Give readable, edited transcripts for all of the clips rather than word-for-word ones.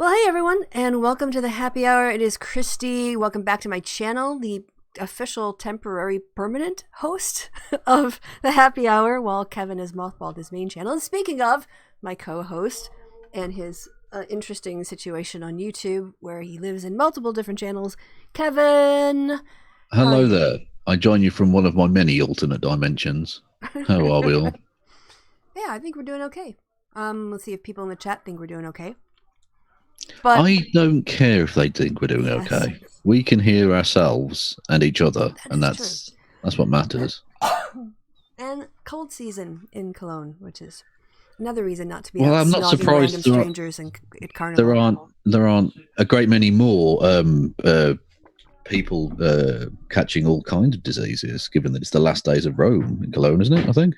Well, hey everyone, and welcome to the happy hour. It is Kristi. Welcome back to my channel, the official temporary permanent host of the happy hour while Kevin has mothballed his main channel. And speaking of my co-host and his interesting situation on YouTube where he lives in multiple different channels, Kevin. Hello there. I join you from one of my many alternate dimensions. How are we all? Yeah, I think we're doing okay. Let's see if people in the chat think we're doing okay. But I don't care if they think we're doing okay. We can hear ourselves and each other, and that's what matters. And cold season in Cologne, which is another reason not to be well, out I'm not surprised random strangers at Carnival. There aren't a great many more people catching all kinds of diseases, given that it's the last days of Rome in Cologne, isn't it? I think.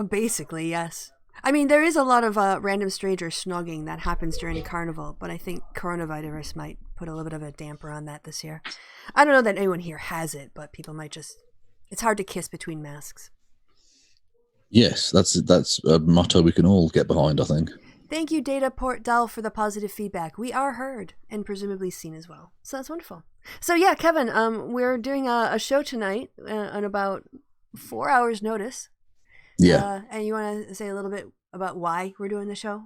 Basically, yes. I mean, there is a lot of random stranger snogging that happens during Carnival, but I think coronavirus might put a little bit of a damper on that this year. I don't know that anyone here has it, but people might just... It's hard to kiss between masks. Yes, that's a motto we can all get behind, I think. Thank you, Data Port Dell, for the positive feedback. We are heard and presumably seen as well. So that's wonderful. So yeah, Kevin, we're doing a show tonight on about 4 hours' notice. Yeah. And you want to say a little bit about why we're doing the show?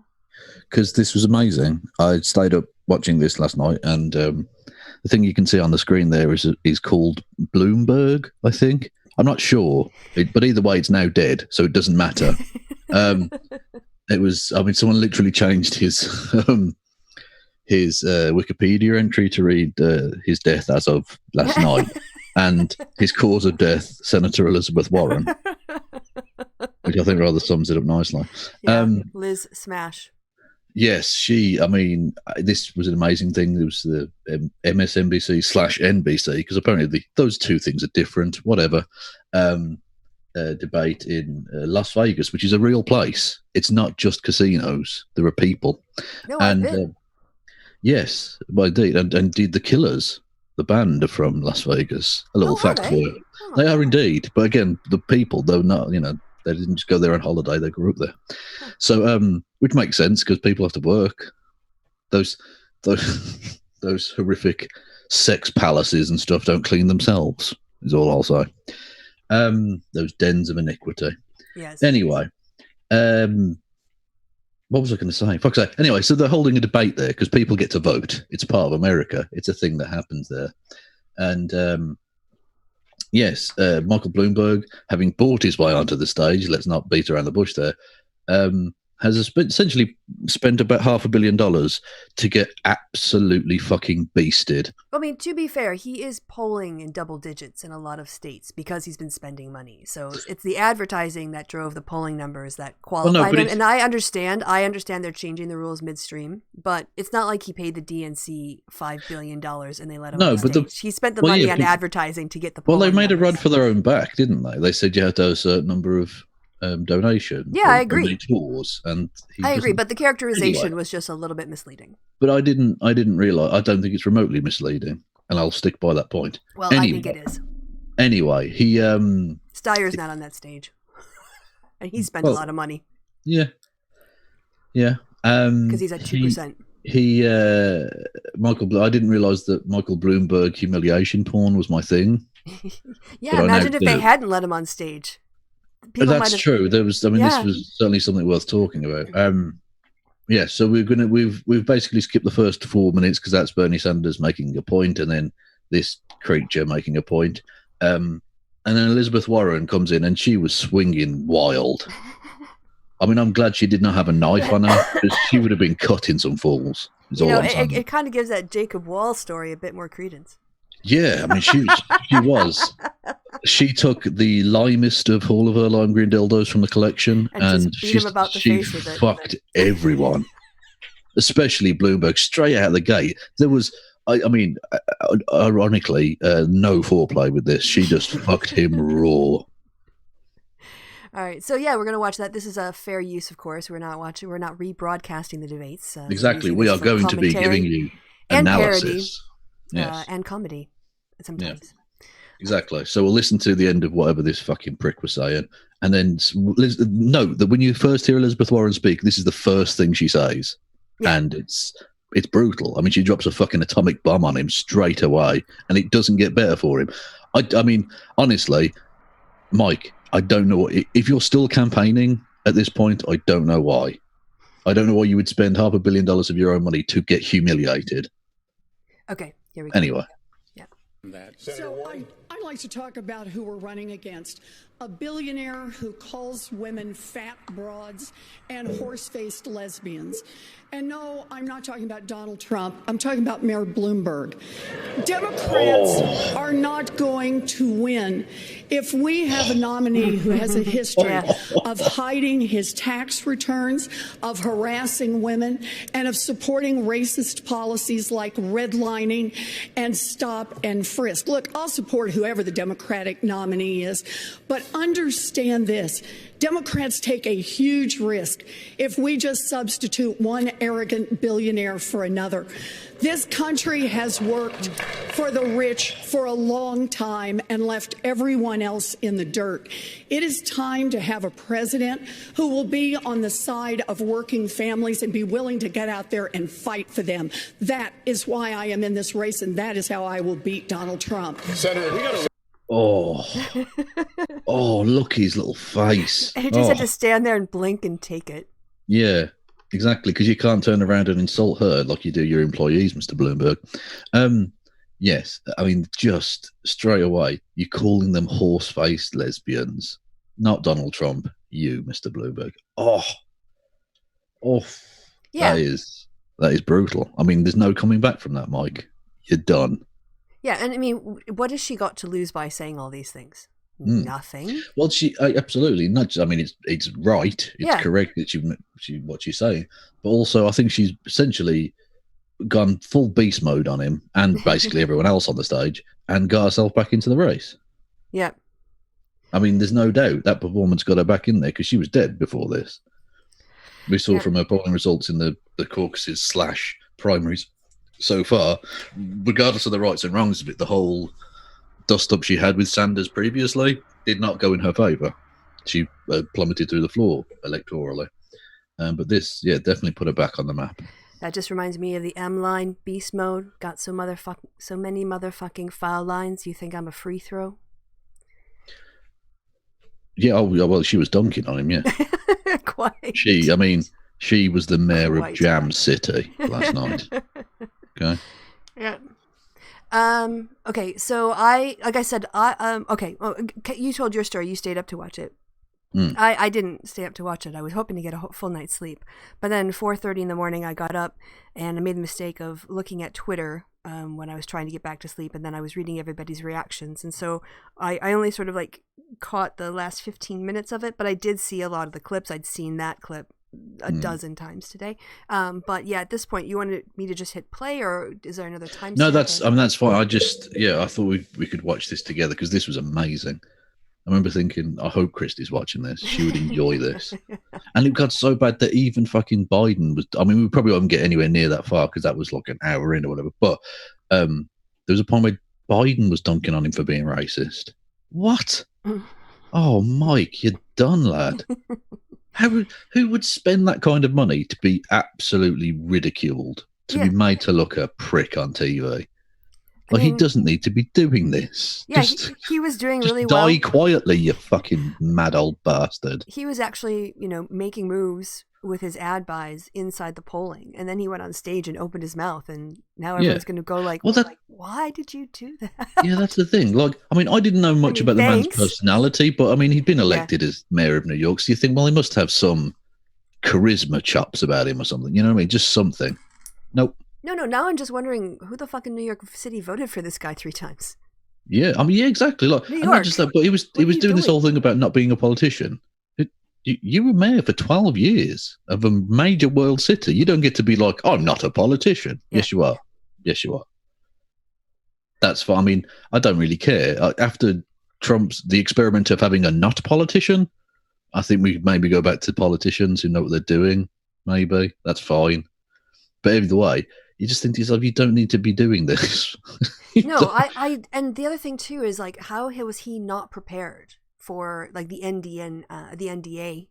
Because this was amazing. I stayed up watching this last night, and the thing you can see on the screen there is called Bloomberg, I think. I'm not sure, but either way, it's now dead, so it doesn't matter. It was, I mean, someone literally changed his Wikipedia entry to read his death as of last night, and his cause of death, Senator Elizabeth Warren. Which I think rather sums it up nicely. Yeah, Liz Smash. Yes, I mean, this was an amazing thing. It was the MSNBC/NBC, because apparently those two things are different, whatever. Debate in Las Vegas, which is a real place. It's not just casinos. There are people. No, I've been. Yes, well, indeed. And indeed, the Killers, the band, are from Las Vegas. A little fact for you. They are indeed. But again, the people, though not, they didn't just go there on holiday. They grew up there. So, which makes sense because people have to work. Those horrific sex palaces and stuff don't clean themselves, is all I'll say. Those dens of iniquity. Yes. Anyway, what was I going to say? Fuck's sake. Anyway, so they're holding a debate there because people get to vote. It's part of America. It's a thing that happens there. And yes, Michael Bloomberg, having bought his way onto the stage, let's not beat around the bush there, has essentially spent about $500 million to get absolutely fucking beasted. I mean, to be fair, he is polling in double digits in a lot of states because he's been spending money. So it's the advertising that drove the polling numbers that qualified him. And I understand they're changing the rules midstream, but it's not like he paid the DNC $5 billion and they let him on stage. He spent the money on advertising to get the polling Well, they made numbers. a run for their own back, didn't they? They said you had to have a certain number of donations. Yeah, I agree. Tours, and I agree, but the characterization was just a little bit misleading. But I didn't realize. I don't think it's remotely misleading, and I'll stick by that point. Well, anyway, I think it is. Anyway, he Steyer's not on that stage, and he spent a lot of money. Yeah, yeah. Because he's at 2%. Michael. I didn't realize that Michael Bloomberg humiliation porn was my thing. Yeah, imagine if they hadn't let him on stage. That's true. There was. I mean, this was certainly something worth talking about. Yeah. So we've basically skipped the first 4 minutes because that's Bernie Sanders making a point, and then this creature making a point, and then Elizabeth Warren comes in, and she was swinging wild. I mean, I'm glad she did not have a knife on her because she would have been cut in some falls. It kind of gives that Jacob Wall story a bit more credence. Yeah, I mean, she was. She took the limest of all of her lime green dildos from the collection, and she fucked everyone, especially Bloomberg, straight out of the gate. There was, I mean, ironically, no foreplay with this. She just fucked him raw. All right, so yeah, we're gonna watch that. This is a fair use, of course. We're not rebroadcasting the debates. Exactly, we are going to be giving you analysis, and comedy sometimes. Yeah. Exactly. So we'll listen to the end of whatever this fucking prick was saying, and then note that when you first hear Elizabeth Warren speak, this is the first thing she says, and it's brutal. I mean, she drops a fucking atomic bomb on him straight away, and it doesn't get better for him. I mean, honestly, Mike, I don't know if you're still campaigning at this point. I don't know why. I don't know why you would spend $500 million of your own money to get humiliated. Okay, here we go. Anyway. Yeah. So I'd like to talk about who we're running against. A billionaire who calls women fat broads and horse-faced lesbians. And no, I'm not talking about Donald Trump. I'm talking about Mayor Bloomberg. Democrats are not going to win if we have a nominee who has a history of hiding his tax returns, of harassing women, and of supporting racist policies like redlining and stop and frisk. Look, I'll support whoever the Democratic nominee is, but understand this. Democrats take a huge risk if we just substitute one arrogant billionaire for another. This country has worked for the rich for a long time and left everyone else in the dirt. It is time to have a president who will be on the side of working families and be willing to get out there and fight for them. That is why I am in this race, and that is how I will beat Donald Trump. Senator, we got to... Oh, look his little face. He just had to stand there and blink and take it. Yeah, exactly, because you can't turn around and insult her like you do your employees, Mr. Bloomberg. Yes, I mean, just straight away, you're calling them horse-faced lesbians. Not Donald Trump, you, Mr. Bloomberg. Yeah. That is brutal. I mean, there's no coming back from that, Mike. You're done. Yeah, and I mean, what has she got to lose by saying all these things? Nothing. Well, she absolutely not. I mean, it's right. It's correct that she what she's saying, but also I think she's essentially gone full beast mode on him and basically everyone else on the stage and got herself back into the race. Yeah. I mean, there's no doubt that performance got her back in there because she was dead before this. We saw from her polling results in the caucuses / primaries so far, regardless of the rights and wrongs of it, the whole dust-up she had with Sanders previously did not go in her favour. She plummeted through the floor electorally. But this, definitely put her back on the map. That just reminds me of the M-line, beast mode. Got so many motherfucking foul lines, you think I'm a free throw? Yeah, well, she was dunking on him, yeah. Quite. She was the mayor of Jam City last night. Okay. Yeah. Okay. So okay. Well, you told your story. You stayed up to watch it. I didn't stay up to watch it. I was hoping to get a full night's sleep, but then 4:30 in the morning, I got up and I made the mistake of looking at Twitter when I was trying to get back to sleep, and then I was reading everybody's reactions, and so I only sort of like caught the last 15 minutes of it, but I did see a lot of the clips. I'd seen that clip a dozen times today. But yeah, at this point, you wanted me to just hit play, or is there another time? No, that's fine. I thought we could watch this together because this was amazing. I remember thinking, I hope Kristi's watching this. She would enjoy this. And it got so bad that even fucking Biden was, I mean, we probably won't get anywhere near that far because that was like an hour in or whatever. But there was a point where Biden was dunking on him for being racist. What? Oh, Mike, you're done, lad. Who would spend that kind of money to be absolutely ridiculed, to be made to look a prick on TV? Like, he doesn't need to be doing this. Yeah, he was doing really well. Die quietly, you fucking mad old bastard. He was actually, making moves with his ad buys inside the polling, and then he went on stage and opened his mouth, and now everyone's going to go like, why did you do that? Yeah, that's the thing. Like, I mean, I didn't know much about the man's personality, but I mean, he'd been elected as mayor of New York, so you think, well, he must have some charisma chops about him or something. You know what I mean? Just something. Nope. No. Now I'm just wondering who the fuck in New York City voted for this guy 3 times. Yeah, I mean, yeah, exactly. Like, New and York. not just that, but he was doing this whole thing about not being a politician. You were mayor for 12 years of a major world city. You don't get to be like, I'm not a politician. Yeah. Yes, you are. Yes, you are. That's fine. I mean, I don't really care. After the experiment of having a not politician, I think we maybe go back to politicians who know what they're doing. Maybe. That's fine. But either way, you just think to yourself, you don't need to be doing this. No, and the other thing too is like, how was he not prepared for like the NDA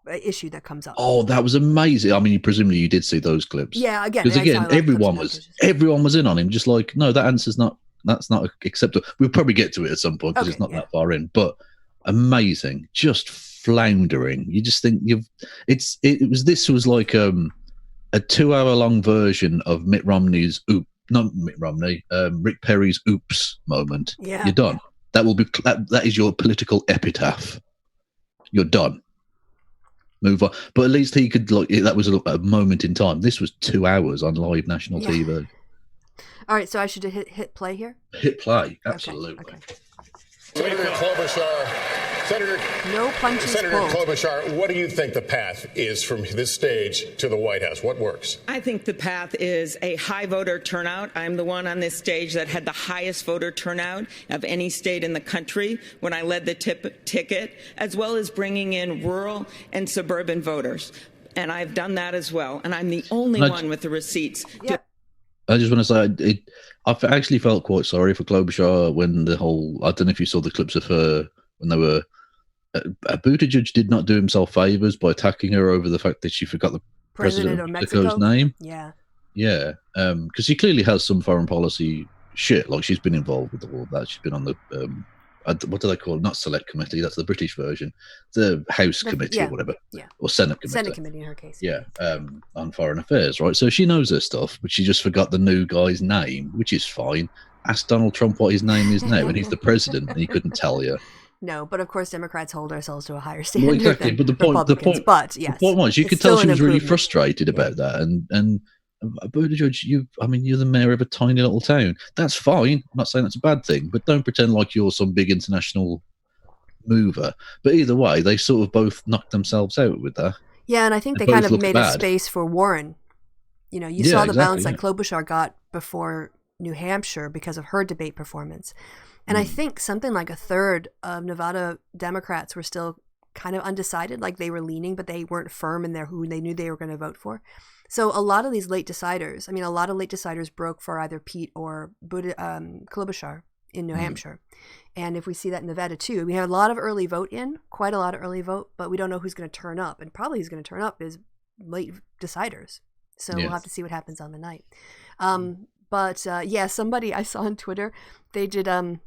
issue that comes up. Oh, that was amazing. I mean, presumably you did see those clips. Yeah, again, because again, everyone was in on him. Just like, no, that's not acceptable. We'll probably get to it at some point because it's not that far in. But amazing, just floundering. You just think this was like a 2-hour long version of Mitt Romney's Rick Perry's oops moment. Yeah, you're done. That is your political epitaph. You're done. Move on. But at least he could that was a moment in time. This was 2 hours on live national TV. All right, so I should hit play here. Hit play, absolutely. Okay. Senator Klobuchar, no punches Senator pulled. Klobuchar, what do you think the path is from this stage to the White House? What works? I think the path is a high voter turnout. I'm the one on this stage that had the highest voter turnout of any state in the country when I led the ticket, as well as bringing in rural and suburban voters. And I've done that as well. And I'm the only one with the receipts. Yeah. I just want to say, I actually felt quite sorry for Klobuchar when I don't know if you saw the clips of her when they were, Buttigieg did not do himself favors by attacking her over the fact that she forgot the president of Mexico's name. Yeah. Yeah. Because she clearly has some foreign policy shit. Like, she's been involved with all of that. She's been on the, what do they call it? Not select committee. That's the British version. The House committee or whatever. Yeah. Or Senate committee. Senate committee in her case. Yeah. On foreign affairs, right? So she knows her stuff, but she just forgot the new guy's name, which is fine. Ask Donald Trump what his name is now, and he's the president, and he couldn't tell you. No, but of course, Democrats hold ourselves to a higher standard. Well, exactly. But the point was, you could tell she was really frustrated about that, and Buttigieg, you're the mayor of a tiny little town. That's fine. I'm not saying that's a bad thing, but don't pretend like you're some big international mover. But either way, they sort of both knocked themselves out with that. Yeah, and I think they kind of made a space for Warren. You saw the balance that Klobuchar got before New Hampshire because of her debate performance. And I think something like a third of Nevada Democrats were still kind of undecided, like they were leaning, but they weren't firm in who they knew they were going to vote for. So a lot of these late deciders, a lot of late deciders broke for either Pete or Klobuchar in New Hampshire. And if we see that in Nevada too, we have a lot of early vote quite a lot of early vote, but we don't know who's going to turn up. And probably who's going to turn up is late deciders. So we'll have to see what happens on the night. But somebody I saw on Twitter, they did the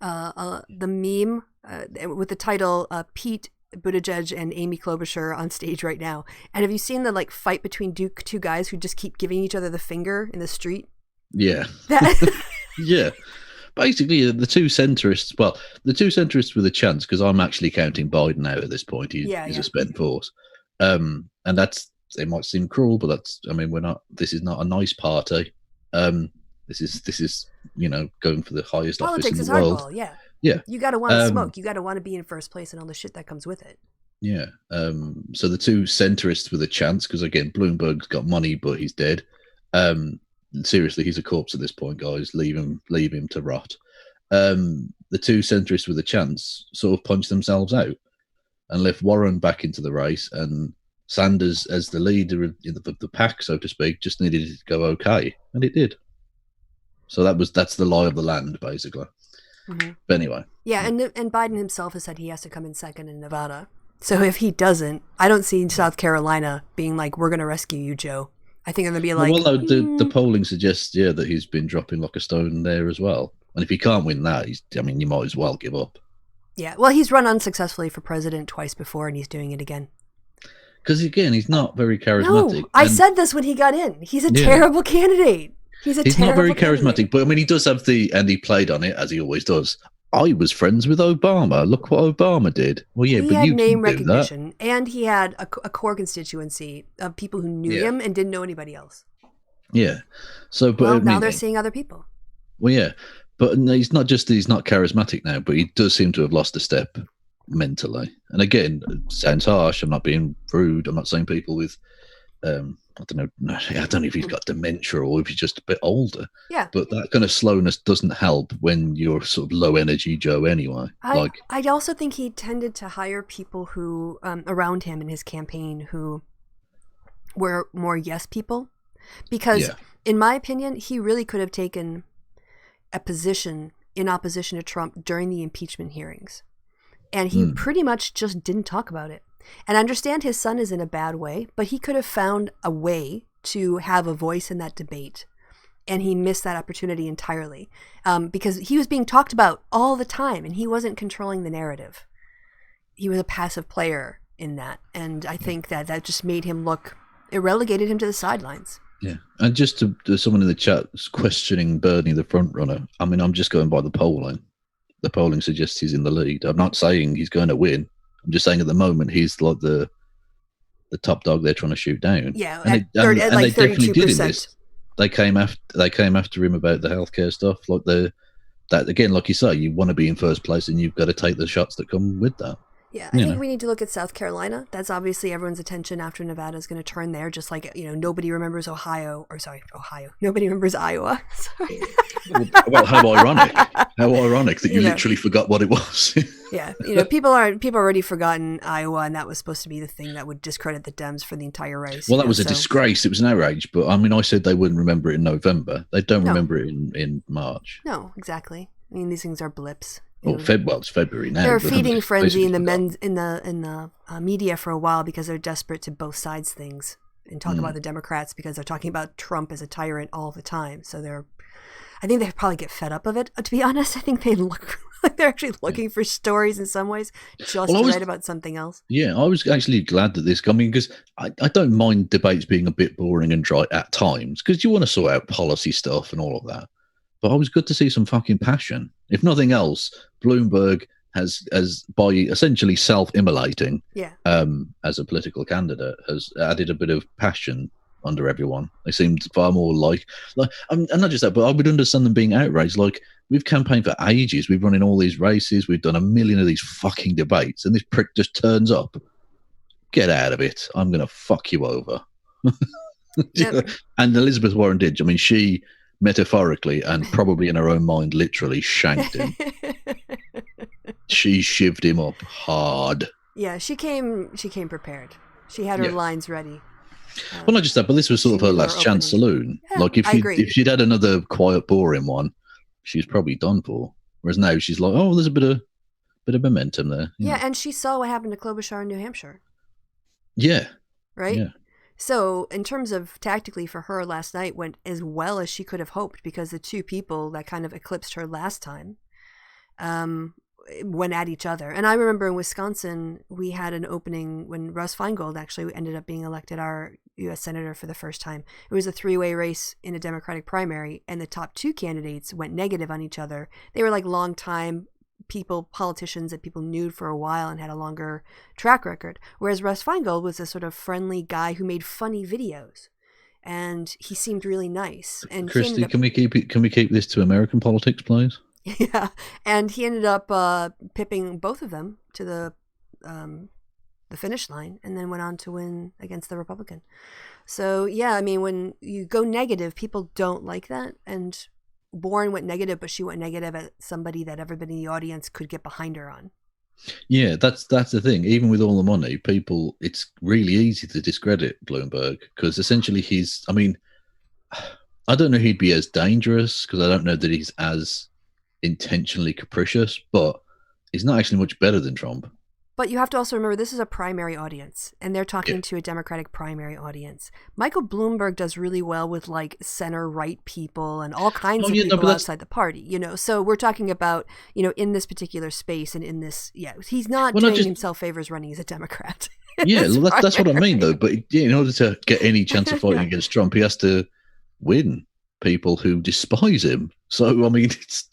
meme with the title Pete Buttigieg and Amy Klobuchar on stage right now. And have you seen the fight between two guys who just keep giving each other the finger in the street? Yeah. Yeah. Basically, the two centrists with a chance, because I'm actually counting Biden out at this point. He's a spent force. And it might seem cruel, but we're not, this is not a nice party. This is going for the highest office in the world. Politics is hardball, yeah. You got to want to smoke. You got to want to be in first place and all the shit that comes with it. Yeah. So the two centrists with a chance, because again, Bloomberg's got money, but he's dead. Seriously, he's a corpse at this point, guys. Leave him to rot. The two centrists with a chance sort of punched themselves out and left Warren back into the race, and Sanders, as the leader of the pack, so to speak, just needed it to go okay, and it did. So that's the lie of the land, basically. Mm-hmm. But anyway. Yeah, and Biden himself has said he has to come in second in Nevada. So if he doesn't, I don't see South Carolina being like, we're going to rescue you, Joe. I think they're going to be like... Well, the polling suggests, that he's been dropping like a stone there as well. And if he can't win that, you might as well give up. Yeah, well, he's run unsuccessful for president twice before, and he's doing it again. Because, again, he's not very charismatic. No, I said this when he got in. He's a terrible candidate. He's not very charismatic, but he does have and he played on it, as he always does. I was friends with Obama. Look what Obama did. Well, yeah, but you had name recognition, and he had a core constituency of people who knew him and didn't know anybody else. Yeah. So, but now they're seeing other people. Well, yeah, but he's not charismatic now, but he does seem to have lost a step mentally. And again, it sounds harsh. I'm not being rude. I'm not saying people with, I don't know if he's got dementia or if he's just a bit older. Yeah. But that kind of slowness doesn't help when you're sort of low energy Joe anyway. I also think he tended to hire people who, around him in his campaign, who were more yes people. Because in my opinion, he really could have taken a position in opposition to Trump during the impeachment hearings. And he pretty much just didn't talk about it. And I understand his son is in a bad way, but he could have found a way to have a voice in that debate. And he missed that opportunity entirely because he was being talked about all the time and he wasn't controlling the narrative. He was a passive player in that. And I think that just made him it relegated him to the sidelines. Yeah. And just to someone in the chat questioning Bernie, the front runner. I mean, I'm just going by the polling. The polling suggests he's in the lead. I'm not saying he's going to win. I'm just saying at the moment he's like the top dog they're trying to shoot down. Yeah, and like they 32%. Definitely did in this. They came after him about the healthcare stuff, like that again, like you say, you want to be in first place, and you've got to take the shots that come with that. Yeah, I think we need to look at South Carolina. That's obviously everyone's attention after Nevada is going to turn there. Just like nobody remembers Ohio. Nobody remembers Iowa. Sorry. Well, how ironic! How ironic that you literally forgot what it was. Yeah, people already forgotten Iowa, and that was supposed to be the thing that would discredit the Dems for the entire race. Well, that was a disgrace. It was an outrage. But I mean, I said they wouldn't remember it in November. They don't remember it in March. No, exactly. I mean, these things are blips. It's February now. They're a feeding frenzy in the media for a while because they're desperate to both sides things and talk about the Democrats because they're talking about Trump as a tyrant all the time. So I think they probably get fed up of it. To be honest, I think they look like they're actually looking for stories in some ways just to write about something else. Yeah, I was actually glad that this coming because I don't mind debates being a bit boring and dry at times because you want to sort out policy stuff and all of that. But I was good to see some fucking passion. If nothing else, Bloomberg has by essentially self-immolating as a political candidate, has added a bit of passion under everyone. They seemed far more like and not just that, but I would understand them being outraged. Like, we've campaigned for ages. We've run in all these races. We've done a million of these fucking debates. And this prick just turns up. Get out of it. I'm going to fuck you over. Yep. And Elizabeth Warren did. I mean, she metaphorically and probably in her own mind literally shanked him. She shivved him up hard. Yeah, she came prepared. She had her lines ready. Well, not just that, but this was sort of her last chance saloon. Yeah, like if she'd had another quiet, boring one, she's probably done for. Whereas now she's like, oh, there's a bit of momentum there. Yeah, and she saw what happened to Klobuchar in New Hampshire. Yeah. Right? Yeah. So in terms of tactically for her, last night went as well as she could have hoped because the two people that kind of eclipsed her last time went at each other. And I remember in Wisconsin, we had an opening when Russ Feingold actually ended up being elected our U.S. Senator for the first time. It was a three-way race in a Democratic primary, and the top two candidates went negative on each other. They were like long-time politicians that people knew for a while and had a longer track record. Whereas Russ Feingold was a sort of friendly guy who made funny videos, and he seemed really nice. And Kristi, can we keep this to American politics, please? Yeah, and he ended up pipping both of them to the finish line, and then went on to win against the Republican. So yeah, I mean, when you go negative, people don't like that. And Warren went negative, but she went negative at somebody that everybody in the audience could get behind her on. Yeah, that's the thing. Even with all the money, it's really easy to discredit Bloomberg because essentially I mean, I don't know he'd be as dangerous because I don't know that he's as intentionally capricious, but he's not actually much better than Trump. But you have to also remember this is a primary audience, and they're talking to a Democratic primary audience. Michael Bloomberg does really well with like center right people and all kinds of people outside the party, So we're talking about, in this particular space and in this, he's not doing himself favors running as a Democrat. Yeah, that's what I mean though. But in order to get any chance of fighting against Trump, he has to win people who despise him. So I mean, it's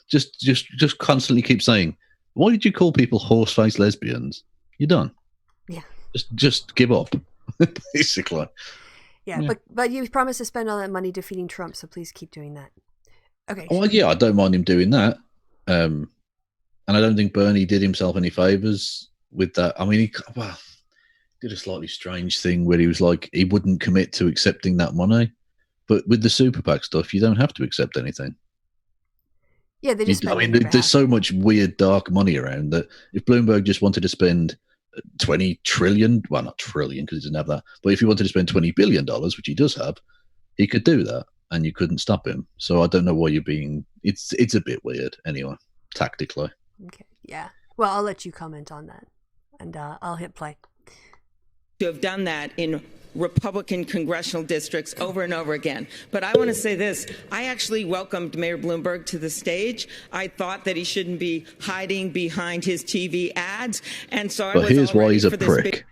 just constantly keep saying, why did you call people horse-faced lesbians? You're done. Yeah. Just give up, basically. Yeah, but you promised to spend all that money defeating Trump, so please keep doing that. Okay. Well, yeah, I don't mind him doing that. And I don't think Bernie did himself any favors with that. I mean, he did a slightly strange thing where he was like, he wouldn't commit to accepting that money. But with the super PAC stuff, you don't have to accept anything. Yeah, they just. I mean, there's so much weird, dark money around that if Bloomberg just wanted to spend 20 trillion, well, not trillion because he doesn't have that, but if he wanted to spend $20 billion, which he does have, he could do that, and you couldn't stop him. So I don't know why you're being. It's a bit weird, anyway, tactically. Okay. Yeah. Well, I'll let you comment on that. and I'll hit play. To have done that in Republican congressional districts over and over again. But I want to say this. I actually welcomed Mayor Bloomberg to the stage. I thought that he shouldn't be hiding behind his TV ads. And so I was here's all why ready he's a for this prick.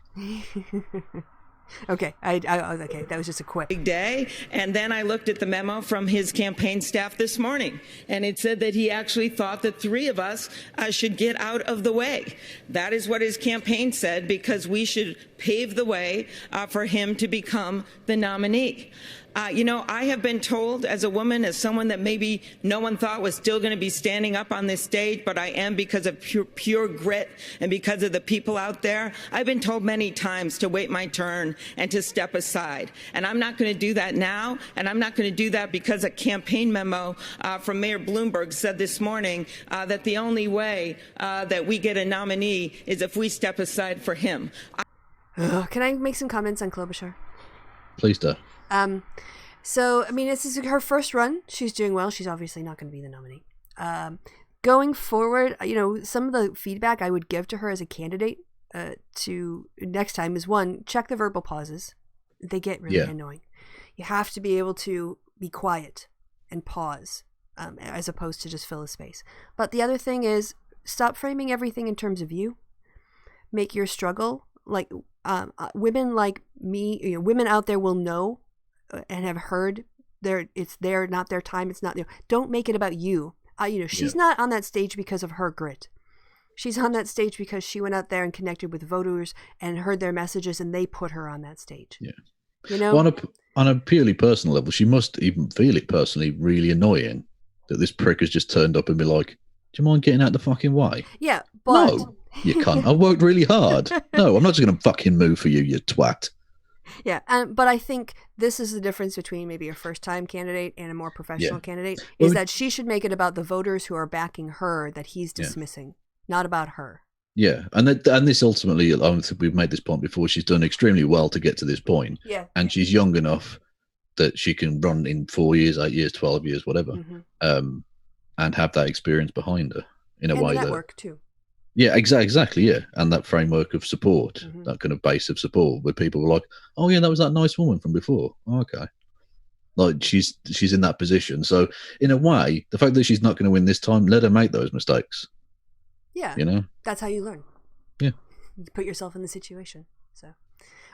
Okay, okay, that was just a quip. Big day. And then I looked at the memo from his campaign staff this morning, and it said that he actually thought that three of us should get out of the way. That is what his campaign said, because we should pave the way for him to become the nominee. I have been told as a woman, as someone that maybe no one thought was still going to be standing up on this stage, but I am because of pure grit and because of the people out there. I've been told many times to wait my turn and to step aside. And I'm not going to do that now. And I'm not going to do that because a campaign memo from Mayor Bloomberg said this morning that the only way that we get a nominee is if we step aside for him. Can I make some comments on Klobuchar? Please do. So, I mean, this is her first run. She's doing well. She's obviously not going to be the nominee. Going forward, some of the feedback I would give to her as a candidate to next time is, one, check the verbal pauses. They get really annoying. You have to be able to be quiet and pause as opposed to just fill a space. But the other thing is, stop framing everything in terms of you. Make your struggle like women like me, women out there will know and have heard it's not their time. It's not, don't make it about you. She's not on that stage because of her grit. She's on that stage because she went out there and connected with voters and heard their messages, and they put her on that stage. Yeah. Well, on a purely personal level, she must even feel it personally really annoying that this prick has just turned up and be like, do you mind getting out the fucking way? Yeah, but... No, you can't. I've worked really hard. No, I'm not just going to fucking move for you, you twat. Yeah, but I think this is the difference between maybe a first-time candidate and a more professional candidate, is that she should make it about the voters who are backing her that he's dismissing, not about her. Yeah, and this ultimately, I think we've made this point before, she's done extremely well to get to this point. Yeah. And she's young enough that she can run in 4 years, 8 years, 12 years, whatever, and have that experience behind her in a way that network too. Yeah, exactly, yeah. And that framework of support, that kind of base of support where people were like, oh, yeah, that was that nice woman from before. Oh, okay. Like, she's in that position. So, in a way, the fact that she's not going to win this time, let her make those mistakes. Yeah. That's how you learn. Yeah. You put yourself in the situation. So,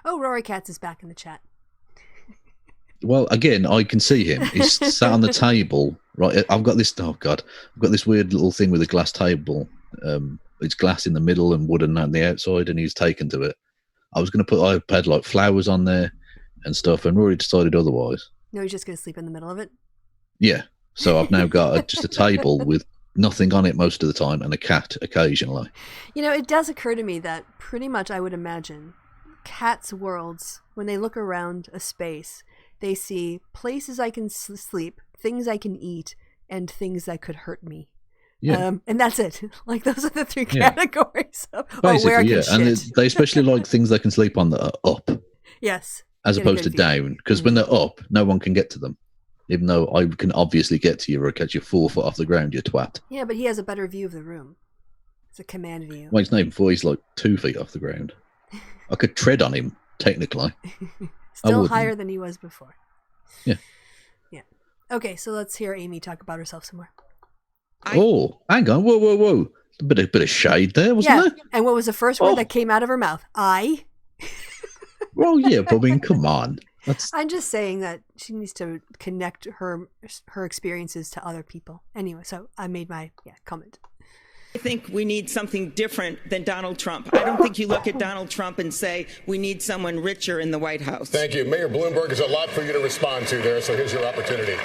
Rory Katz is back in the chat. Well, again, I can see him. He's sat on the table, right? I've got this, I've got this weird little thing with a glass table. It's glass in the middle and wooden on the outside, and he's taken to it. I had like flowers on there and stuff, and Rory decided otherwise. No, he's just going to sleep in the middle of it? Yeah. So I've now got just a table with nothing on it most of the time and a cat occasionally. It does occur to me that pretty much I would imagine cats' worlds, when they look around a space, they see places I can sleep, things I can eat, and things that could hurt me. Yeah. And that's it. Like, those are the three categories of where I can shit. And they especially like things they can sleep on that are up. Yes. As opposed to down. Because when they're up, no one can get to them. Even though I can obviously get to you or catch you 4 foot off the ground, you twat. Yeah, but he has a better view of the room. It's a command view. Well, it's not even 4, he's like 2 feet off the ground. I could tread on him, technically. Still higher than he was before. Yeah. Yeah. Okay, so let's hear Amy talk about herself some more. Hang on. Whoa. A bit of shade there, wasn't there? And what was the first word that came out of her mouth? I? Well, yeah, but I mean, come on. I'm just saying that she needs to connect her experiences to other people. Anyway, so I made my comment. I think we need something different than Donald Trump. I don't think you look at Donald Trump and say we need someone richer in the White House. Thank you. Mayor Bloomberg, there's a lot for you to respond to there, so here's your opportunity.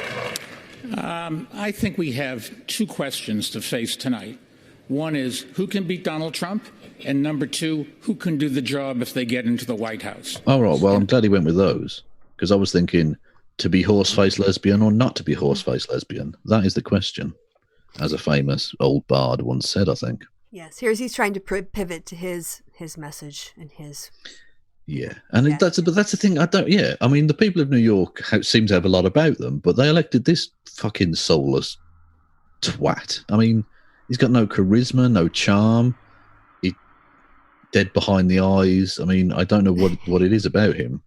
I think we have 2 questions to face tonight. One is, who can beat Donald Trump? And number 2, who can do the job if they get into the White House? All right. Well, I'm glad he went with those, because I was thinking to be horse-faced lesbian or not to be horse-faced lesbian. That is the question, as a famous old bard once said, I think. Yes. He's trying to pivot to his message and his... Yeah, and that's the thing. I mean, the people of New York seem to have a lot about them, but they elected this fucking soulless twat. I mean, he's got no charisma, no charm. dead behind the eyes. I mean, I don't know what it is about him.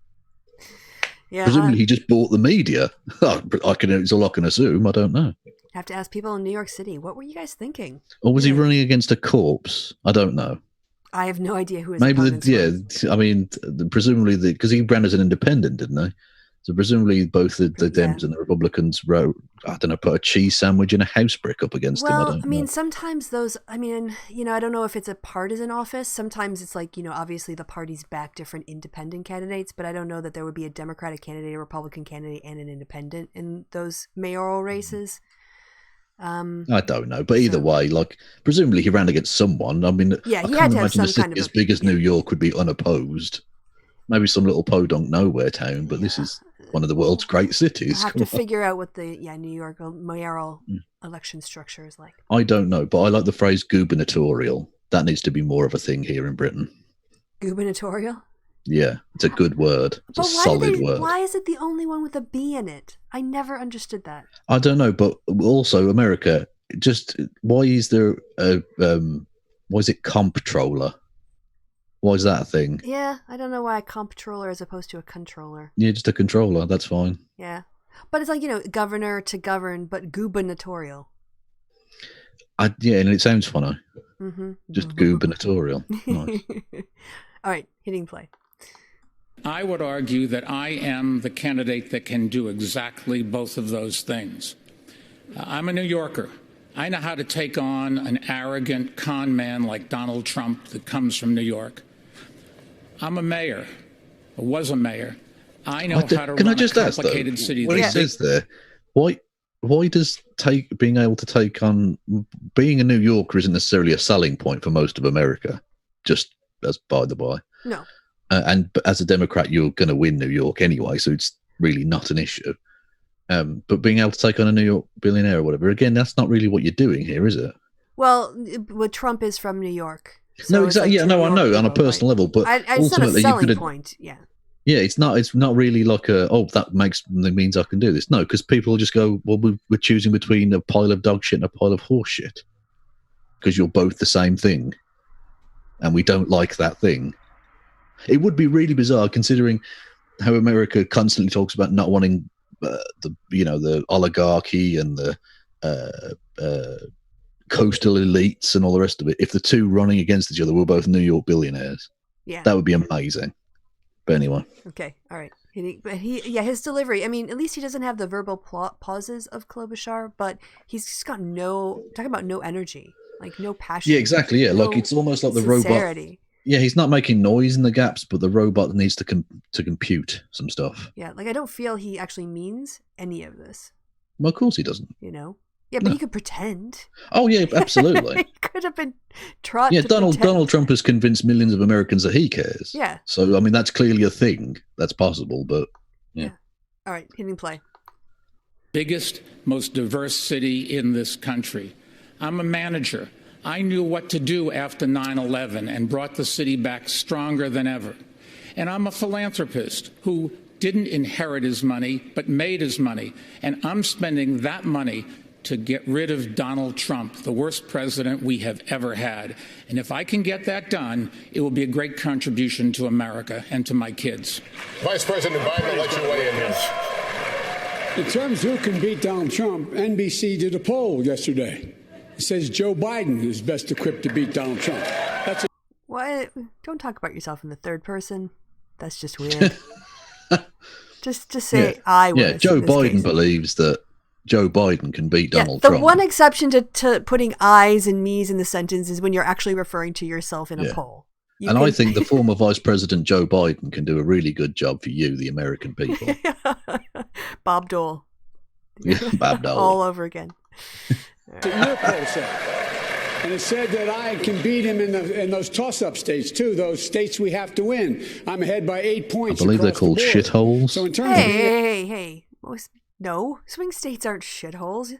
Yeah, presumably he just bought the media. It's all I can assume. I don't know. Have to ask people in New York City, what were you guys thinking? Or was he running against a corpse? I don't know. I have no idea who his Maybe opponents were. I mean, presumably because he ran as an independent, didn't he? So presumably both the Dems and the Republicans wrote, I don't know, put a cheese sandwich and a house brick up against him. Well, I mean, sometimes those, I mean, I don't know if it's a partisan office. Sometimes it's like, obviously the parties back different independent candidates, but I don't know that there would be a Democratic candidate, a Republican candidate, and an independent in those mayoral races. I don't know, but either way, like presumably he ran against someone. I mean, he I had can't to have imagine a some city as big as New York would be unopposed. Maybe some little podunk nowhere town, but this is one of the world's great cities. I have to figure out what the New York mayoral election structure is like. I don't know, but I like the phrase gubernatorial. That needs to be more of a thing here in Britain. Gubernatorial? Yeah, it's a good word. It's a solid word. Why is it the only one with a B in it? I never understood that. I don't know, but also America, just why is there why is it comptroller? Why is that a thing? Yeah, I don't know why a comptroller as opposed to a controller. Yeah, just a controller, that's fine. Yeah. But it's like, governor to govern, but gubernatorial. And it sounds funny. Mm-hmm. Just gubernatorial. Nice. All right, hitting play. I would argue that I am the candidate that can do exactly both of those things. I'm a New Yorker. I know how to take on an arrogant con man like Donald Trump that comes from New York. I'm a mayor, or was a mayor. I know how to run a complicated city. What he says there, why does being able to take on, being a New Yorker isn't necessarily a selling point for most of America, just as by the by. No. But as a Democrat, you're going to win New York anyway, so it's really not an issue. But being able to take on a New York billionaire or whatever, again, that's not really what you're doing here, is it? Well, Trump is from New York. So no, exactly. Like I know on a personal level, but ultimately, you could point. Yeah. Yeah, it's not really like that means I can do this. No, because people just go, well, we're choosing between a pile of dog shit and a pile of horse shit because you're both the same thing, and we don't like that thing. It would be really bizarre considering how America constantly talks about not wanting the oligarchy and the coastal elites and all the rest of it. If the two running against each other were both New York billionaires, that would be amazing. But anyway. Okay, all right. His delivery. I mean, at least he doesn't have the verbal pauses of Klobuchar, but he's just got no energy, like no passion. Yeah, exactly. Yeah, like it's almost like the robot. Yeah, he's not making noise in the gaps, but the robot needs to compute some stuff. Yeah, like I don't feel he actually means any of this. Well, of course he doesn't. Yeah, but he could pretend. Oh yeah, absolutely. He could have been trot. Yeah, Donald Trump has convinced millions of Americans that he cares. Yeah. So I mean, that's clearly a thing. That's possible, but yeah. All right, hitting play. Biggest, most diverse city in this country. I'm a manager. I knew what to do after 9/11 and brought the city back stronger than ever. And I'm a philanthropist who didn't inherit his money, but made his money. And I'm spending that money to get rid of Donald Trump, the worst president we have ever had. And if I can get that done, it will be a great contribution to America and to my kids. Vice President Biden, I'll let you weigh in here. In terms of who can beat Donald Trump, NBC did a poll yesterday. It says Joe Biden is best equipped to beat Donald Trump. What? Don't talk about yourself in the third person. That's just weird. just say I was. Yeah, Joe Biden believes that Joe Biden can beat Donald Trump. The one exception to putting I's and me's in the sentence is when you're actually referring to yourself in a poll. I think the former Vice President Joe Biden can do a really good job for you, the American people. Bob Dole. Yeah, Bob Dole. All over again. Your poll said. And it said that I can beat him in those toss-up states, too, those states we have to win. I'm ahead by 8 points. I believe they're called shitholes. So in terms hey. No, swing states aren't shitholes.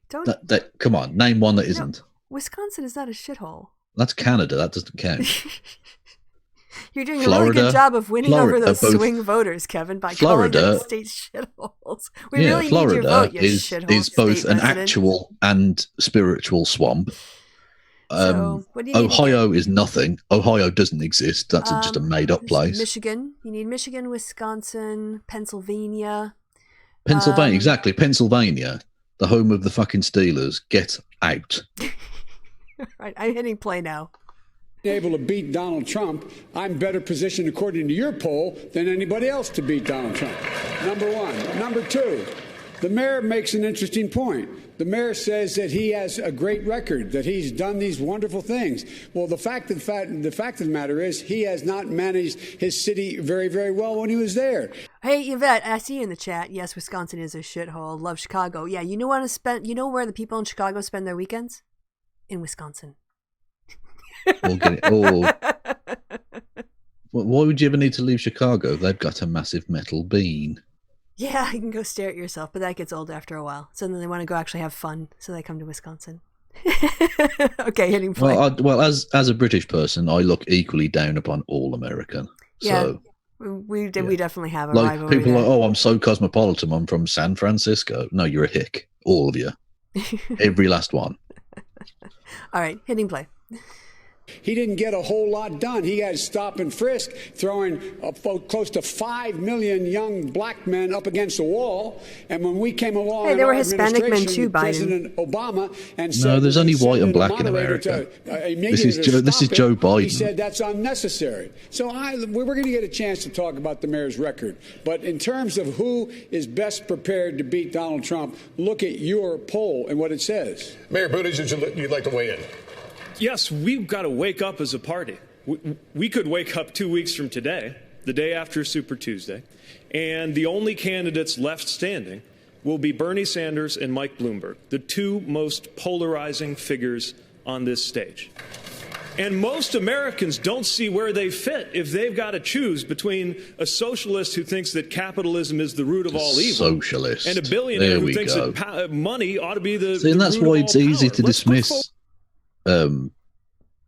Come on, name one that isn't. Wisconsin is not a shithole. That's Canada. That doesn't count. You're doing a really good job of winning over those swing voters, Kevin, by calling them states shitholes. We really Florida need your vote, you is both an actual and spiritual swamp. So what do you need? Ohio is nothing. Ohio doesn't exist. That's just a made-up place. Michigan. You need Michigan, Wisconsin, Pennsylvania. Exactly. Pennsylvania, the home of the fucking Steelers. Get out. Right, I'm hitting play now. Able to beat Donald Trump, I'm better positioned, according to your poll, than anybody else to beat Donald Trump. Number one. Number two, the mayor makes an interesting point. The mayor says that he has a great record, that he's done these wonderful things. Well, the fact of the matter is he has not managed his city very, very well when he was there. Hey, Yvette, I see you in the chat. Yes, Wisconsin is a shithole. Love Chicago. Yeah, you know where the people in Chicago spend their weekends? In Wisconsin. We'll get it all. Why would you ever need to leave Chicago? They've got a massive metal bean. Yeah, you can go stare at yourself, but that gets old after a while. So then they want to go actually have fun, so they come to Wisconsin. Okay, hitting play. Well, as a British person, I look equally down upon all American. Yeah, so, we definitely have a like rivalry. People are like, oh, I'm so cosmopolitan. I'm from San Francisco. No, you're a hick. All of you. Every last one. All right, hitting play. He didn't get a whole lot done. He had stop and frisk, throwing close to 5 million young black men up against the wall. And when we came along, hey, there were Hispanic men too, Biden. President Obama, and said, no, there's only white and black in America. This is Joe Biden. He said that's unnecessary. So we're going to get a chance to talk about the mayor's record. But in terms of who is best prepared to beat Donald Trump, look at your poll and what it says. Mayor Buttigieg, you'd like to weigh in? Yes, we've got to wake up as a party. We could wake up 2 weeks from today, the day after Super Tuesday, and the only candidates left standing will be Bernie Sanders and Mike Bloomberg, the two most polarizing figures on this stage. And most Americans don't see where they fit if they've got to choose between a socialist who thinks that capitalism is the root of all evil, socialist, and a billionaire who thinks that money ought to be the See, and that's why it's easy to Let's dismiss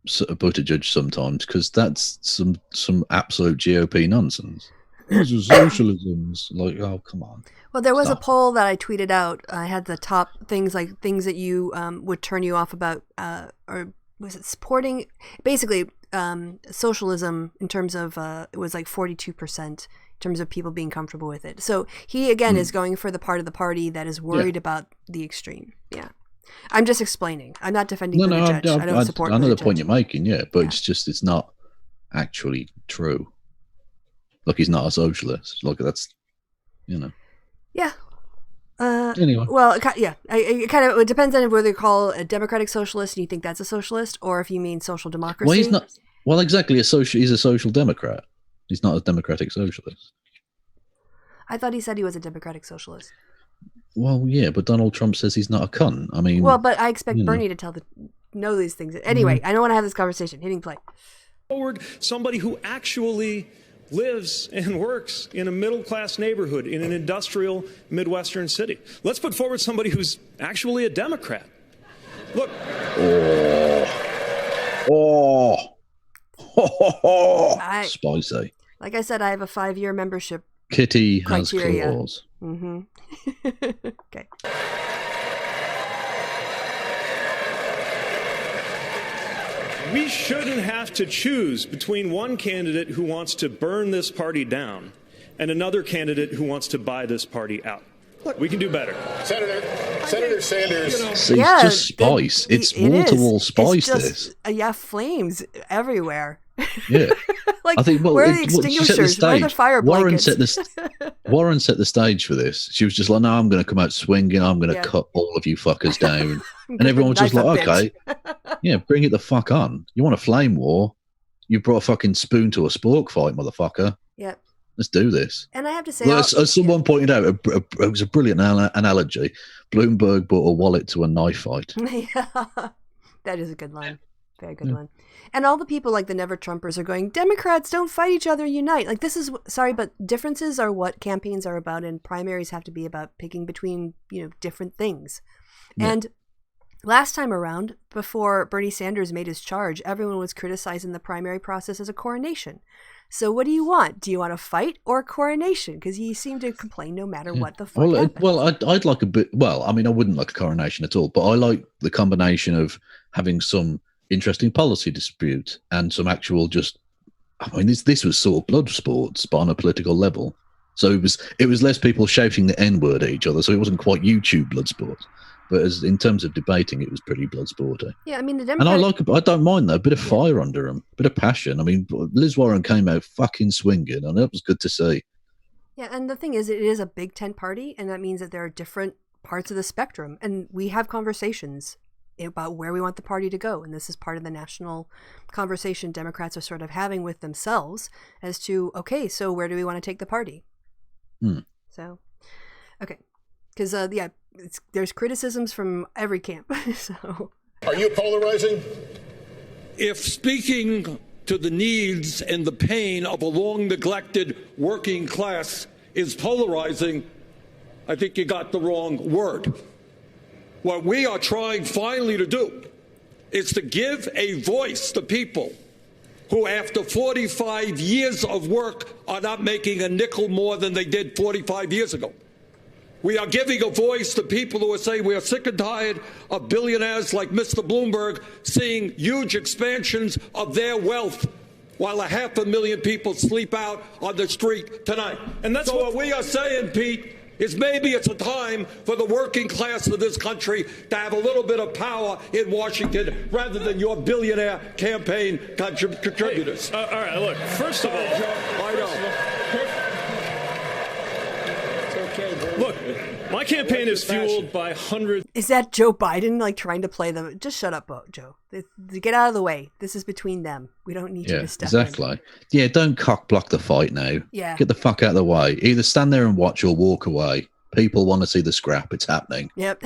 Buttigieg sometimes, because that's some absolute GOP nonsense. These are socialisms. Like, oh, come on. Well, there was a poll that I tweeted out. I had the top things, like things that you would turn you off about, or was it supporting, basically socialism in terms of, it was like 42% in terms of people being comfortable with it. So he, again, is going for the part of the party that is worried about the extreme. Yeah. I'm just explaining. I'm not defending Buttigieg. I don't support Buttigieg. I know the point you're making, but it's not actually true. Look, he's not a socialist. Look, that's, Yeah. Anyway. Well, it depends on whether you call a democratic socialist and you think that's a socialist, or if you mean social democracy. Well, he's not. Well, exactly. He's a social democrat. He's not a democratic socialist. I thought he said he was a democratic socialist. Well, yeah, but Donald Trump says he's not a cunt. I mean, well, but I expect Bernie to know these things. Anyway, I don't want to have this conversation. Hitting play. Forward somebody who actually lives and works in a middle-class neighborhood in an industrial Midwestern city. Let's put forward somebody who's actually a Democrat. Look. Spicy. Like I said, I have a 5-year membership. Kitty criteria. Has claws. Mm-hmm. Okay. We shouldn't have to choose between one candidate who wants to burn this party down and another candidate who wants to buy this party out. Look, we can do better. Senator Sanders. It's just spice. It's wall-to-wall spice. It's just, flames everywhere. Yeah. Like, I think, where are the extinguishers? Where are the fire blankets? Warren set the stage for this. She was just like, no, I'm going to come out swinging. I'm going to cut all of you fuckers down. And everyone was just like, okay, bring it the fuck on. You want a flame war? You brought a fucking spoon to a spork fight, motherfucker. Yep. Let's do this. And I have to say, as someone pointed out, it was a brilliant analogy. Bloomberg brought a wallet to a knife fight. Yeah, that is a good line. Very good line. And all the people like the Never Trumpers are going, Democrats don't fight each other, unite. Like, this is, sorry, but differences are what campaigns are about, and primaries have to be about picking between, different things. Yeah. And last time around, before Bernie Sanders made his charge, everyone was criticizing the primary process as a coronation. So what do you want? Do you want a fight or a coronation? Because he seemed to complain no matter what the fuck happened. I'd like a bit. Well, I mean, I wouldn't like a coronation at all, but I like the combination of having some interesting policy dispute and some actual just. I mean, this was sort of blood sports, but on a political level. So it was less people shouting the N-word at each other. So it wasn't quite YouTube blood sports, but as in terms of debating, it was pretty blood sporty. Yeah, I mean, and I don't mind though, a bit of fire under them, a bit of passion. I mean, Liz Warren came out fucking swinging, and that was good to see. Yeah, and the thing is, it is a big tent party, and that means that there are different parts of the spectrum, and we have conversations about where we want the party to go, and this is part of the national conversation Democrats are sort of having with themselves as to, okay, so where do we want to take the party? So, okay, because there's criticisms from every camp. So, are you polarizing? If speaking to the needs and the pain of a long neglected working class is polarizing, I think you got the wrong word. What we are trying finally to do is to give a voice to people who, after 45 years of work, are not making a nickel more than they did 45 years ago. We are giving a voice to people who are saying we are sick and tired of billionaires like Mr. Bloomberg seeing huge expansions of their wealth while 500,000 people sleep out on the street tonight. And that's what we are saying, Pete, is maybe it's a time for the working class of this country to have a little bit of power in Washington rather than your billionaire campaign contributors. All right, look, first of all, I know. Look, my campaign is fueled by hundreds. Is that Joe Biden like trying to play them? Just shut up, Joe. Get out of the way. This is between them. We don't need you to step exactly. in. Yeah, don't cock block the fight now. Yeah. Get the fuck out of the way. Either stand there and watch or walk away. People want to see the scrap. It's happening. Yep.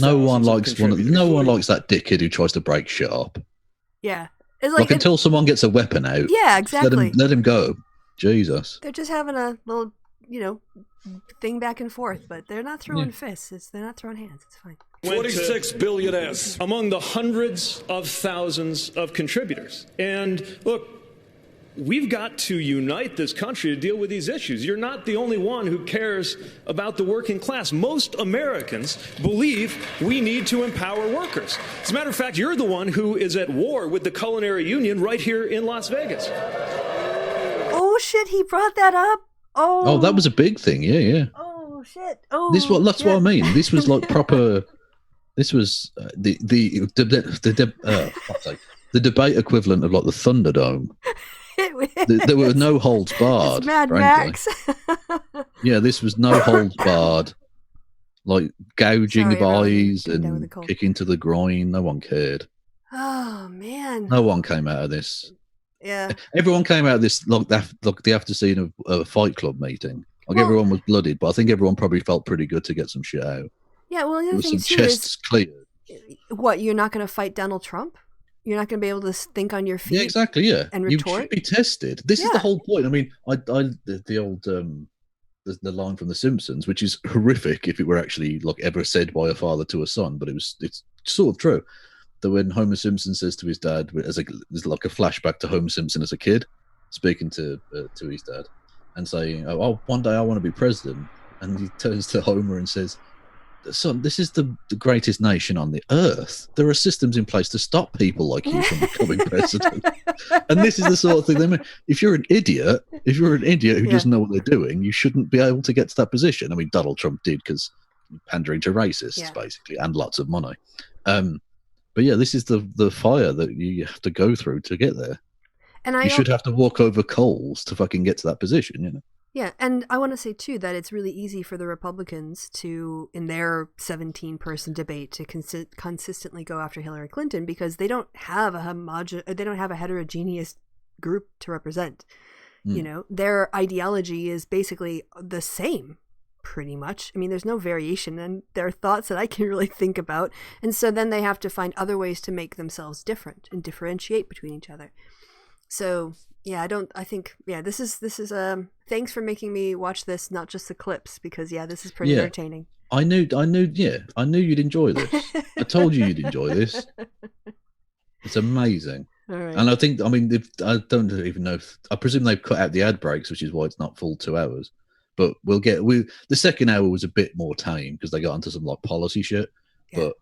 No one likes that dickhead who tries to break shit up. Yeah. It's like until someone gets a weapon out. Yeah, exactly. Let him go. Jesus. They're just having a little, thing back and forth, but they're not throwing fists. They're not throwing hands. It's fine. 46 billionaires. Among the hundreds of thousands of contributors. And look, we've got to unite this country to deal with these issues. You're not the only one who cares about the working class. Most Americans believe we need to empower workers. As a matter of fact, you're the one who is at war with the culinary union right here in Las Vegas. Oh, shit, he brought that up? Oh, that was a big thing. Yeah. Oh, shit. Oh, that's what I mean. This was like proper. This was the debate equivalent of like the Thunderdome. There were no holds barred. It's Mad Max. Yeah, this was no holds barred. Like gouging of eyes and kicking to the groin. No one cared. Oh man. No one came out of this. Yeah. Everyone came out of this like the after scene of a Fight Club meeting. Like everyone was blooded, but I think everyone probably felt pretty good to get some shit out. Yeah, well, the other thing some too chests cleared. What, you're not going to fight Donald Trump? You're not going to be able to think on your feet. Yeah, exactly. Yeah, and retort. You should be tested. This is the whole point. I mean, the old the line from The Simpsons, which is horrific if it were actually like ever said by a father to a son, but it's sort of true. That when Homer Simpson says to his dad, there's like a flashback to Homer Simpson as a kid, speaking to his dad, and saying, "Oh, one day I want to be president," and he turns to Homer and says, "Son, this is the greatest nation on the earth. There are systems in place to stop people like you from becoming president." And this is the sort of thing they mean. If you're an idiot who doesn't know what they're doing, you shouldn't be able to get to that position. I mean, Donald Trump did because pandering to racists, basically, and lots of money. But yeah, this is the fire that you have to go through to get there. And you should have to walk over coals to fucking get to that position, you know? Yeah, and I want to say, too, that it's really easy for the Republicans to, in their 17-person debate, to consistently go after Hillary Clinton because they don't have a heterogeneous group to represent. You know, their ideology is basically the same, pretty much. I mean, there's no variation in their thoughts that I can really think about. And so then they have to find other ways to make themselves different and differentiate between each other. So... yeah, this is thanks for making me watch this, not just the clips, because this is pretty entertaining. I knew you'd enjoy this. I told you you'd enjoy this. It's amazing. All right. And I don't even know I presume they've cut out the ad breaks, which is why it's not full 2 hours. But the second hour was a bit more tame because they got onto some like policy shit. Yeah. But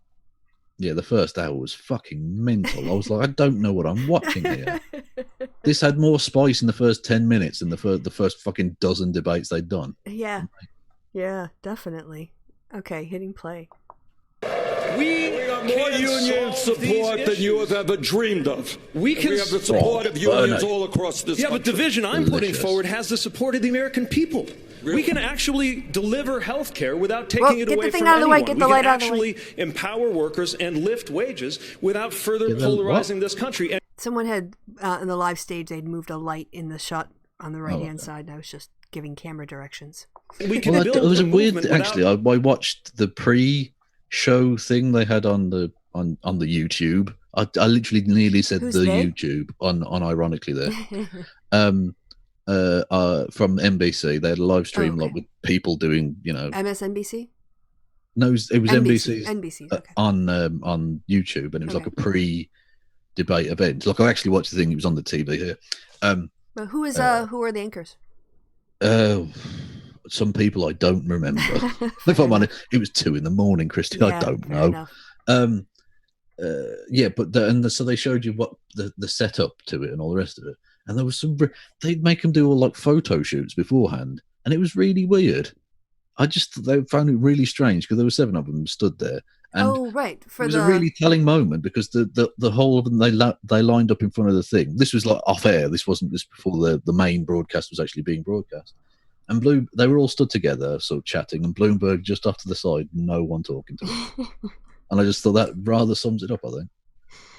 Yeah, the first hour was fucking mental. I was like, I don't know what I'm watching here. This had more spice in the first 10 minutes than the first fucking dozen debates they'd done. Yeah. Yeah, definitely. Okay, hitting play. We have more union support than you have ever dreamed of. We have the support of unions all across this country. But the vision I'm putting forward has the support of the American people. Really? We can actually deliver health care without taking it away from anyone. We can actually empower workers and lift wages without further polarizing this country. Someone had, in the live stage, they'd moved a light in the shot on the right-hand side, and I was just giving camera directions. We can build it was a weird, actually, I watched the pre-show thing they had on the YouTube. I literally nearly said YouTube on ironically there. From NBC, they had a live stream with people doing, MSNBC. No, it was NBC. Okay. On YouTube, and it was like a pre-debate event. Like I actually watched the thing; it was on the TV here. But who are the anchors? Some people I don't remember. If I'm honest, it was 2 a.m, Kristi. Yeah, I don't know. So they showed you what the setup to it and all the rest of it. And there was they'd make them do all like photo shoots beforehand, and it was really weird. They found it really strange because there were 7 of them stood there. And it was a really telling moment because the whole of them they lined up in front of the thing. This was like off air. This wasn't before the main broadcast was actually being broadcast. And they were all stood together, sort of chatting, and Bloomberg just off to the side, no one talking to him. And I just thought that rather sums it up. I think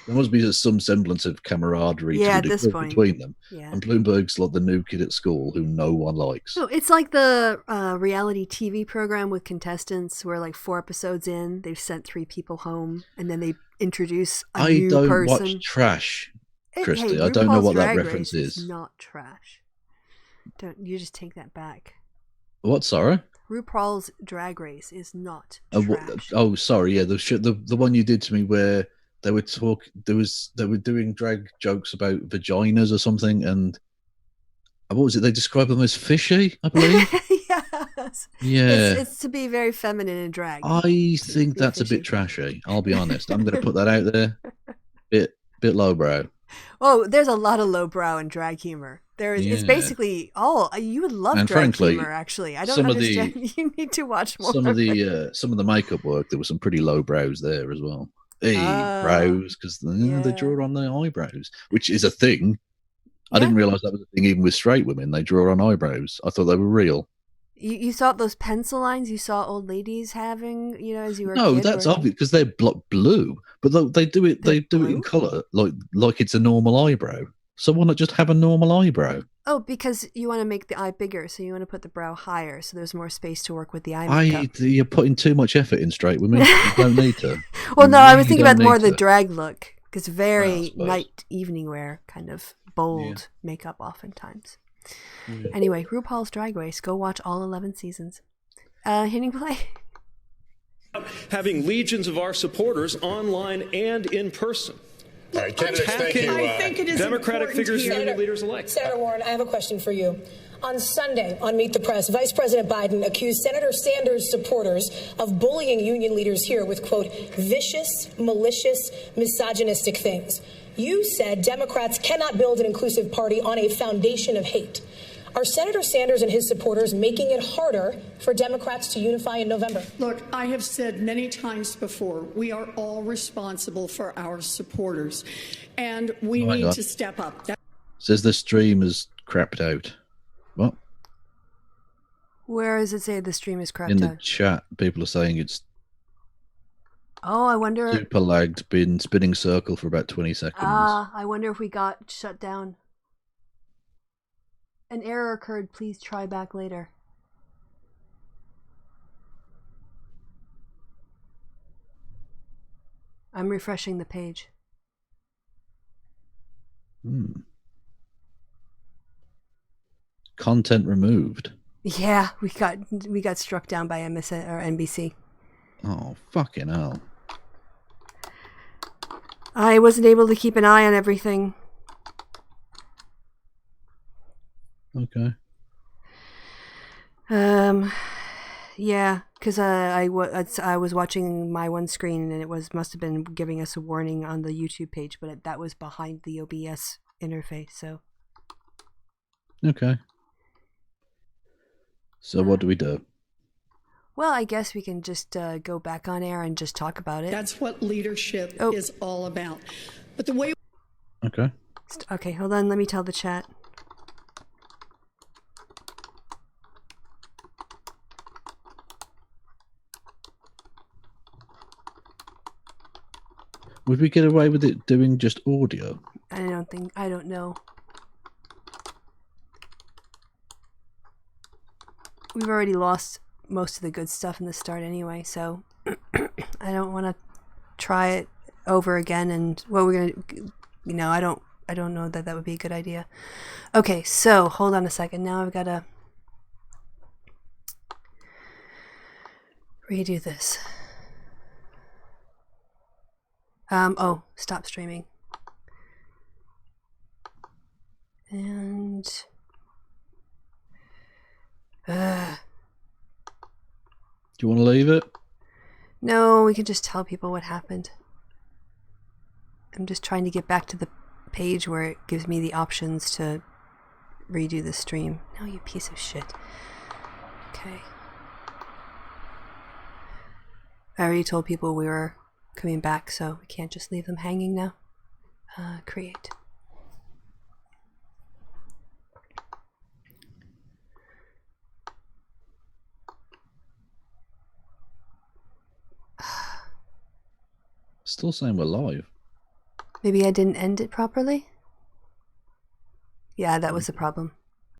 there must be some semblance of camaraderie between them. Yeah. And Bloomberg's like the new kid at school who no one likes. No, it's like the reality TV program with contestants where like 4 episodes in, they've sent 3 people home, and then they introduce a new person. I don't watch trash, Kristi. I don't know what that reference is. It's not trash. Don't you just take that back? What? Sorry. RuPaul's Drag Race is not trash. Sorry. Yeah, the one you did to me where they were they were doing drag jokes about vaginas or something, and what was it? They described them as fishy, I believe. Yes. Yeah. It's to be very feminine in drag. I think that's fishy. A bit trashy. I'll be honest. I'm going to put that out there. Bit lowbrow. Oh, there's a lot of lowbrow in drag humor. It's basically you would love and drag frankly, humor. Actually, I don't understand. You need to watch more. Some of the makeup work. There were some pretty low brows there as well. Brows, because they draw on their eyebrows, which is a thing. I didn't realize that was a thing even with straight women. They draw on eyebrows. I thought they were real. You saw those pencil lines you saw old ladies having, as you were. No, that's obvious because they're blue, but they do it. They do it in color, like it's a normal eyebrow. So why not just have a normal eyebrow? Oh, because you want to make the eye bigger, so you want to put the brow higher, so there's more space to work with the eye makeup. You're putting too much effort in straight women. You don't need to. Well, no, I was thinking about more the drag look, because very night evening wear, kind of bold makeup oftentimes. Yeah. Anyway, RuPaul's Drag Race. Go watch all 11 seasons. Hitting play. Having legions of our supporters online and in person. All right, candidates, thank you. I think it is Democratic figures and union leaders alike. Senator Warren, I have a question for you. On Sunday, on Meet the Press, Vice President Biden accused Senator Sanders' supporters of bullying union leaders here with, quote, vicious, malicious, misogynistic things. You said Democrats cannot build an inclusive party on a foundation of hate. Are Senator Sanders and his supporters making it harder for Democrats to unify in November? Look, I have said many times before, we are all responsible for our supporters, and we need to step up. Says the stream is crapped out. What? Where does it say the stream is crapped out? In the chat, people are saying it's I wonder. Super lagged, been spinning circle for about 20 seconds. I wonder if we got shut down. An error occurred. Please try back later. I'm refreshing the page. Content removed. Yeah, we got struck down by MSN or NBC. Oh, fucking hell. I wasn't able to keep an eye on everything. Okay. Yeah, because I was watching my one screen and it must have been giving us a warning on the YouTube page, but that was behind the OBS interface. So okay. So what do we do? Well, I guess we can just go back on air and just talk about it. That's what leadership is all about. But the way... Okay. Okay, hold on. Let me tell the chat. Would we get away with it doing just audio? I don't know. We've already lost most of the good stuff in the start anyway, so I don't want to try it over again. And well, we're gonna, I don't know that would be a good idea. Okay, so hold on a second. Now I've got to redo this. Oh, stop streaming. And do you want to leave it? No, we can just tell people what happened. I'm just trying to get back to the page where it gives me the options to redo the stream. No, you piece of shit. Okay. I already told people we were coming back, so we can't just leave them hanging now. Create. Still saying we're live. Maybe I didn't end it properly? Yeah, that was the problem.